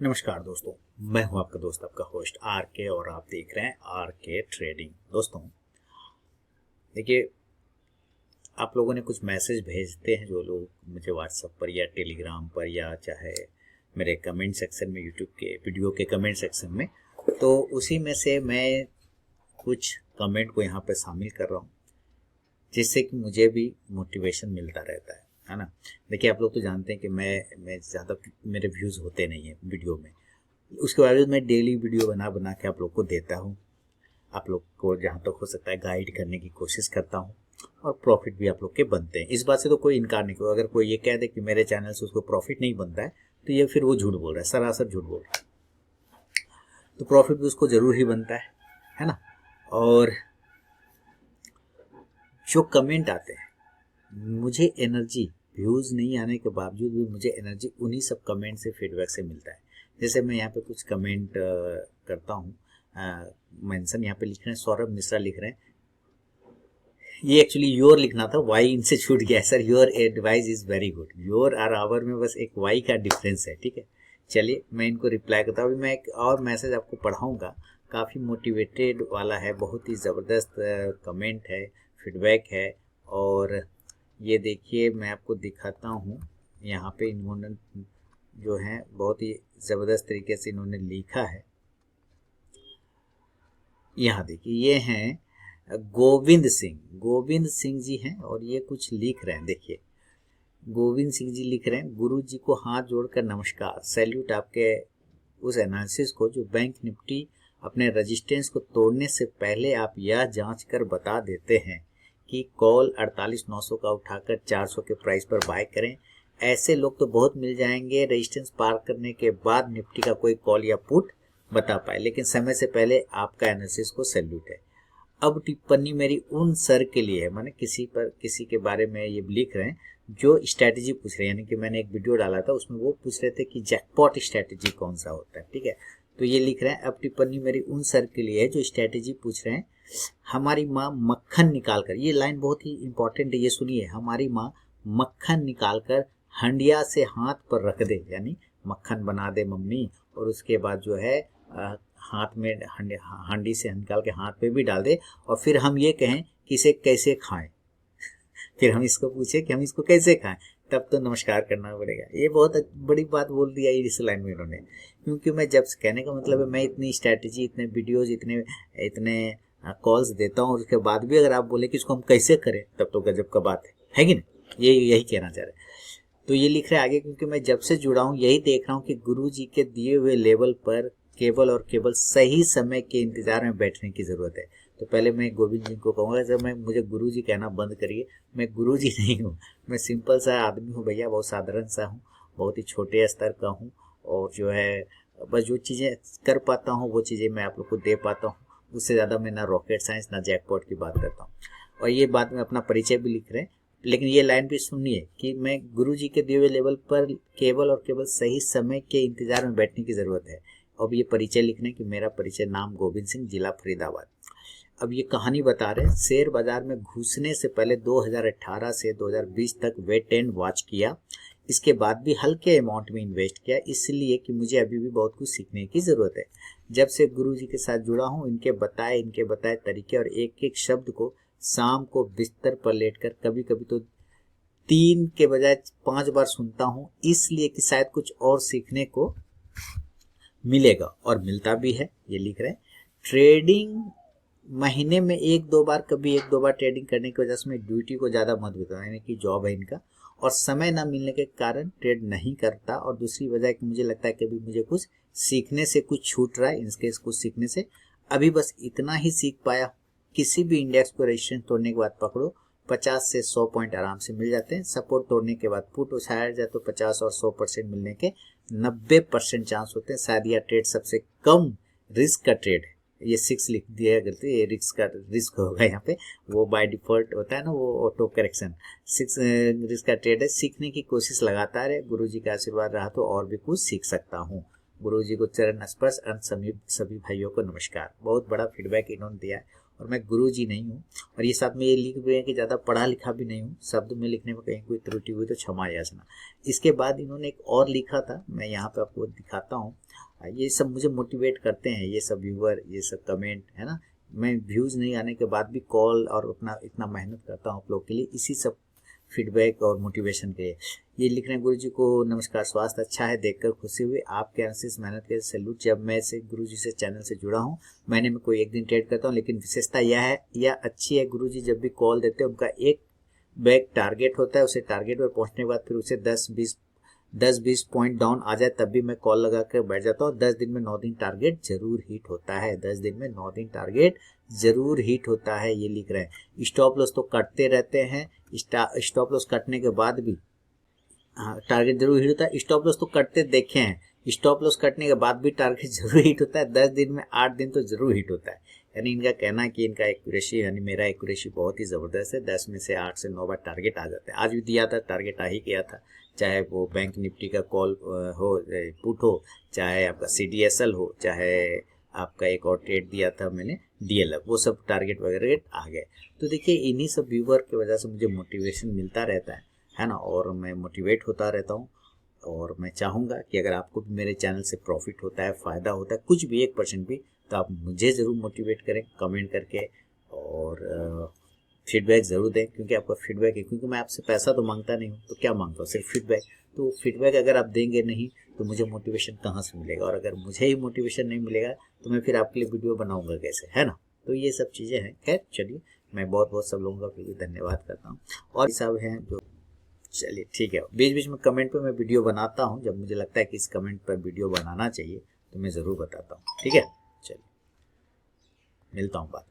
नमस्कार दोस्तों, मैं हूं आपका दोस्त, आपका होस्ट आर के, और आप देख रहे हैं आर के ट्रेडिंग। दोस्तों देखिए, आप लोगों ने कुछ मैसेज भेजते हैं जो लोग मुझे व्हाट्सएप पर या टेलीग्राम पर या चाहे मेरे कमेंट सेक्शन में, यूट्यूब के वीडियो के कमेंट सेक्शन में, तो उसी में से मैं कुछ कमेंट को यहाँ पे शामिल कर रहा हूँ जिससे कि मुझे भी मोटिवेशन मिलता रहता है ना। देखिए, आप लोग तो जानते हैं कि मैं ज़्यादा मेरे व्यूज़ होते नहीं हैं वीडियो में, उसके बावजूद मैं डेली वीडियो बना बना के आप लोग को देता हूँ। आप लोग को जहाँ तक हो सकता है गाइड करने की कोशिश करता हूँ, और प्रॉफिट भी आप लोग के बनते हैं। इस बात से तो कोई इनकार नहीं करो। अगर कोई ये कह दे कि मेरे चैनल से उसको प्रॉफिट नहीं बनता है, तो ये फिर वो झूठ बोल रहा है, सरासर झूठ बोल रहा है। तो प्रॉफिट भी उसको ज़रूर ही बनता है ना। और जो कमेंट आते हैं, मुझे एनर्जी, व्यूज़ नहीं आने के बावजूद भी मुझे एनर्जी उन्हीं सब कमेंट से, फीडबैक से मिलता है। जैसे मैं यहाँ पे कुछ कमेंट करता हूँ, मेंशन यहाँ पे लिख रहे हैं, सौरभ मिश्रा लिख रहे हैं, ये एक्चुअली योर लिखना था, वाई इनसे छूट गया sir. Your advice is very good. Your और आवर में बस एक वाई का डिफरेंस है, ठीक है। चलिए, मैं इनको रिप्लाई करता हूँ। अभी मैं एक और मैसेज आपको पढ़ाऊँगा, काफ़ी मोटिवेटेड वाला है, बहुत ही ज़बरदस्त कमेंट है, फीडबैक है। और ये देखिए, मैं आपको दिखाता हूँ। यहाँ पे इन्होंने जो है बहुत ही ज़बरदस्त तरीके से इन्होंने लिखा है। यहाँ देखिए, ये हैं गोविंद सिंह जी हैं, और ये कुछ लिख रहे हैं। देखिए, गोविंद सिंह जी लिख रहे हैं, गुरु जी को हाथ जोड़कर नमस्कार, सैल्यूट आपके उस एनालिसिस को जो बैंक निफ्टी अपने रेजिस्टेंस को तोड़ने से पहले आप यह जांच कर बता देते हैं कि कॉल 48,900 का उठाकर 400 के प्राइस पर बाय करें। ऐसे लोग तो बहुत मिल जाएंगे रेजिस्टेंस पार करने के बाद निफ्टी का कोई कॉल या पुट बता पाए, लेकिन समय से पहले आपका एनालिसिस को सैल्यूट है। अब टिप्पणी मेरी उन सर के लिए है, माने किसी के बारे में ये लिख रहे हैं जो स्ट्रैटेजी पूछ रहे हैं। यानी कि मैंने एक वीडियो डाला था, उसमें वो पूछ रहे थे कि जैकपॉट स्ट्रैटेजी कौन सा होता है, ठीक है। तो ये लिख रहे हैं, अब टिप्पणी मेरी उन सर के लिए है जो स्ट्रैटेजी पूछ रहे हैं। हमारी माँ मक्खन निकाल कर, ये लाइन बहुत ही इंपॉर्टेंट है, ये सुनिए। हमारी माँ मक्खन निकाल कर हंडिया से हाथ पर रख दे, यानी मक्खन बना दे मम्मी, और उसके बाद जो है हाथ में हांडी से निकाल के हाथ पे भी डाल दे, और फिर हम ये कहें कि इसे कैसे खाएं। फिर हम इसको पूछे कि हम इसको कैसे खाएं, तब तो नमस्कार करना पड़ेगा। ये बहुत बड़ी बात बोल दिया इस लाइन में इन्होंने। क्योंकि मैं जब कहने का मतलब है, मैं इतनी स्ट्रैटेजी, इतने वीडियोज, इतने इतने कॉल्स देता हूँ, और उसके बाद भी अगर आप बोले कि इसको हम कैसे करें, तब तो गजब का बात है कि नहीं। यही कहना चाह रहे हैं। तो ये लिख रहे हैं आगे, क्योंकि मैं जब से जुड़ा हूँ यही देख रहा हूँ कि गुरु जी के दिए हुए लेवल पर केवल और केवल सही समय के इंतजार में बैठने की जरूरत है। तो पहले मैं गोविंद जी को कहूँगा, जब मुझे गुरु जी कहना बंद करिए। मैं गुरु जी नहीं हूँ, मैं सिंपल सा आदमी हूँ भैया, बहुत साधारण सा हूँ, बहुत ही छोटे स्तर का हूँ। और जो है, बस जो चीज़ें कर पाता हूँ वो चीज़ें मैं आप लोग को दे पाता हूँ। उससे ज़्यादा मैं ना रॉकेट साइंस ना जैकपॉट की बात करता हूँ। और ये बात में अपना परिचय भी लिख रहे हैं, लेकिन ये लाइन भी सुनिए कि मैं गुरु जी के दिए हुए लेवल पर केवल और केवल सही समय के इंतजार में बैठने की ज़रूरत है। अब ये परिचय लिखने की, मेरा परिचय, नाम गोविंद सिंह, जिला फरीदाबाद। अब ये कहानी बता रहे हैं, शेयर बाजार में घुसने से पहले 2018 से 2020 तक वेट एंड वॉच किया। इसके बाद भी हल्के अमाउंट में इन्वेस्ट किया, इसलिए कि मुझे अभी भी बहुत कुछ सीखने की ज़रूरत है। जब से गुरु जी के साथ जुड़ा हूँ, इनके बताए तरीके और एक एक शब्द को शाम को बिस्तर पर लेटकर कभी कभी तो 3 के बजाय 5 बार सुनता हूँ, इसलिए कि शायद कुछ और सीखने को मिलेगा, और मिलता भी है। ये लिख रहे हैं, ट्रेडिंग महीने में 1-2 बार, कभी 1-2 बार ट्रेडिंग करने की वजह से मैं ड्यूटी को ज़्यादा महत्व देता हूँ, यानी कि जॉब है इनका, और समय ना मिलने के कारण ट्रेड नहीं करता। और दूसरी वजह कि मुझे लगता है कि अभी मुझे कुछ सीखने से कुछ छूट रहा है, इनके कुछ सीखने से। अभी बस इतना ही सीख पाया, किसी भी इंडेक्स को रेजिस्टेंस तोड़ने के बाद पकड़ो, 50 से 100 पॉइंट आराम से मिल जाते हैं। सपोर्ट तोड़ने के बाद पुट उछाया जाए तो 50 और 100% मिलने के 90% चांस होते हैं। शायद यह ट्रेड सबसे कम रिस्क का ट्रेड है। ये 6 लिख दिया गलती, ये रिस्क होगा यहाँ पे, वो बाय डिफॉल्ट होता है ना, वो ऑटो करेक्शन। 6 रिस्क का ट्रेड है। सीखने की कोशिश लगातार है, गुरु जी का आशीर्वाद रहा तो और भी कुछ सीख सकता हूँ। गुरु जी को चरण स्पर्श। सभी भाइयों को नमस्कार। बहुत बड़ा फीडबैक इन्होंने दिया है, और मैं गुरुजी नहीं हूँ। और ये साथ में ये लिख भी है कि ज़्यादा पढ़ा लिखा भी नहीं हूँ, शब्द में लिखने में कहीं कोई त्रुटि हुई तो क्षमा याचना। इसके बाद इन्होंने एक और लिखा था, मैं यहाँ पे आपको दिखाता हूँ। ये सब मुझे मोटिवेट करते हैं, ये सब व्यूअर, ये सब कमेंट, है ना। मैं व्यूज़ नहीं आने के बाद भी कॉल और उतना इतना मेहनत करता हूँ आप लोग के लिए, इसी सब फीडबैक और मोटिवेशन के लिए। ये लिख रहे हैं, गुरु जी को नमस्कार, स्वास्थ्य अच्छा है, देखकर खुशी हुई, आपके अनुशेष मेहनत के सैल्यूट। जब मैं से गुरु जी से चैनल से जुड़ा हूँ, महीने में कोई एक दिन ट्रेड करता हूँ, लेकिन विशेषता यह है, यह अच्छी है, गुरु जी जब भी कॉल देते हैं उनका एक बैग टारगेट होता है, उसे टारगेट पर पहुँचने के बाद फिर उसे 10-20 पॉइंट डाउन आ जाए तब भी मैं कॉल लगा कर बैठ जाता हूँ। 10 दिन में 9 दिन टारगेट जरूर हिट होता है, 10 दिन में 9 दिन टारगेट जरूर हिट होता है, ये लिख रहे हैं। स्टॉप लॉस तो कटते रहते हैं, स्टॉप लॉस कटने के बाद भी टारगेट जरूर हिट होता है। स्टॉप लॉस तो कटते देखे हैं, स्टॉप लॉस कटने के बाद भी टारगेट जरूर हिट होता है, 10 दिन में 8 दिन तो जरूर हिट होता है। यानी इनका कहना है कि इनका एक्यूरेसी, यानी मेरा एक्यूरेसी बहुत ही ज़बरदस्त है, 10 में से 8 से 9 बार टारगेट आ जाता है। आज भी दिया था, टारगेट आ ही गया था, चाहे वो बैंक निफ्टी का कॉल हो, पुट हो, चाहे आपका CDSL हो, चाहे आपका एक और ट्रेड दिया था मैंने DLF, वो सब टारगेट वगैरह आ गए। तो देखिए इन्हीं सब व्यूवर की वजह से मुझे मोटिवेशन मिलता रहता है ना, और मैं मोटिवेट होता रहता हूँ। और मैं चाहूँगा कि अगर आपको भी मेरे चैनल से प्रॉफिट होता है, फ़ायदा होता है कुछ भी 1% भी, तो आप मुझे ज़रूर मोटिवेट करें कमेंट करके, और फीडबैक ज़रूर दें, क्योंकि आपका फीडबैक है, क्योंकि मैं आपसे पैसा तो मांगता नहीं हूँ, तो क्या मांगता हूँ, सिर्फ फीडबैक। तो फीडबैक अगर आप देंगे नहीं तो मुझे मोटिवेशन कहाँ से मिलेगा, और अगर मुझे ही मोटिवेशन नहीं मिलेगा तो मैं फिर आपके लिए वीडियो बनाऊँगा कैसे, है ना। तो ये सब चीज़ें हैं। खैर चलिए, मैं बहुत बहुत सब लोगों का फिर भी धन्यवाद करता हूँ। और सब हैं जो, चलिए ठीक है, बीच बीच में कमेंट पे मैं वीडियो बनाता हूँ, जब मुझे लगता है कि इस कमेंट पर वीडियो बनाना चाहिए तो मैं ज़रूर बताता हूँ, ठीक है। चलिए मिलता हूँ बाद में।